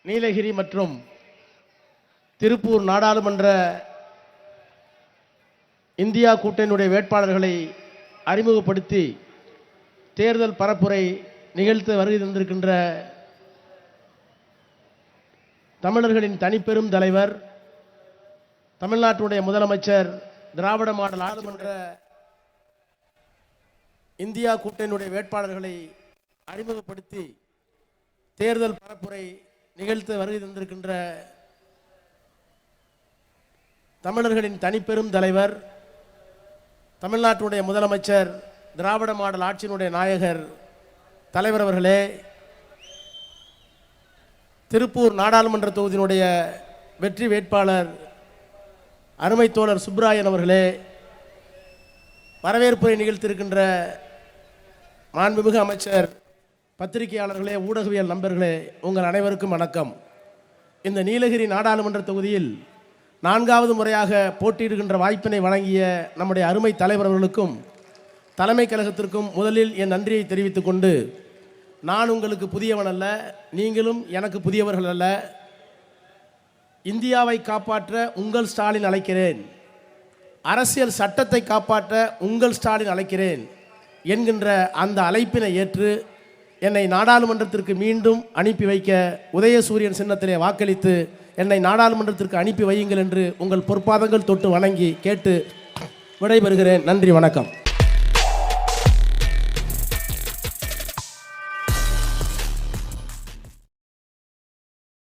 நீலகிரி மற்றும் திருப்பூர் நாடாளுமன்ற இந்தியா கூட்டணியுடைய வேட்பாளர்களை அறிமுகப்படுத்தி தேர்தல் பரப்புரை நிகழ்த்த வருகை தந்திருக்கின்ற தமிழர்களின் தனிப்பெரும் தலைவர், தமிழ்நாட்டுடைய முதலமைச்சர், திராவிட மாடல் நாடாளுமன்ற இந்தியா கூட்டணியுடைய வேட்பாளர்களை அறிமுகப்படுத்தி தேர்தல் பரப்புரை நிகழ்த்த வருகை தந்திருக்கின்ற தமிழர்களின் தனிப்பெரும் தலைவர், தமிழ்நாட்டுடைய முதலமைச்சர், திராவிட மாடல் ஆட்சியினுடைய நாயகர் தலைவர் அவர்களே, திருப்பூர் நாடாளுமன்ற தொகுதியினுடைய வெற்றி வேட்பாளர் அருமை தோழர் சுப்ராயன் அவர்களே, வரவேற்புரை நிகழ்த்தியிருக்கின்ற மாண்புமிகு அமைச்சர், பத்திரிகையாளர்களே, ஊடகவியல் நண்பர்களே, உங்கள் அனைவருக்கும் வணக்கம். இந்த நீலகிரி நாடாளுமன்ற தொகுதியில் 4வது முறையாக போட்டியிடுகின்ற வாய்ப்பினை வழங்கிய நம்முடைய அருமை தலைவர் அவர்களுக்கும் தலைமை கழகத்திற்கும் முதலில் என் நன்றியை தெரிவித்துக் கொண்டு, நான் உங்களுக்கு புதியவன் அல்ல, நீங்களும் எனக்கு புதியவர்கள் அல்ல. இந்தியாவை காப்பாற்ற உங்கள் ஸ்டாலின் அழைக்கிறேன், அரசியல் சட்டத்தை காப்பாற்ற உங்கள் ஸ்டாலின் அழைக்கிறேன் என்கின்ற அந்த அழைப்பினை ஏற்று என்னை நாடாளுமன்றத்திற்கு மீண்டும் அனுப்பி வைக்க உதயசூரியன் சின்னத்திலே வாக்களித்து என்னை நாடாளுமன்றத்திற்கு அனுப்பி வையுங்கள் என்று உங்கள் பொற்பாதங்கள் தொட்டு வணங்கி கேட்டு விடைபெறுகிறேன். நன்றி, வணக்கம்.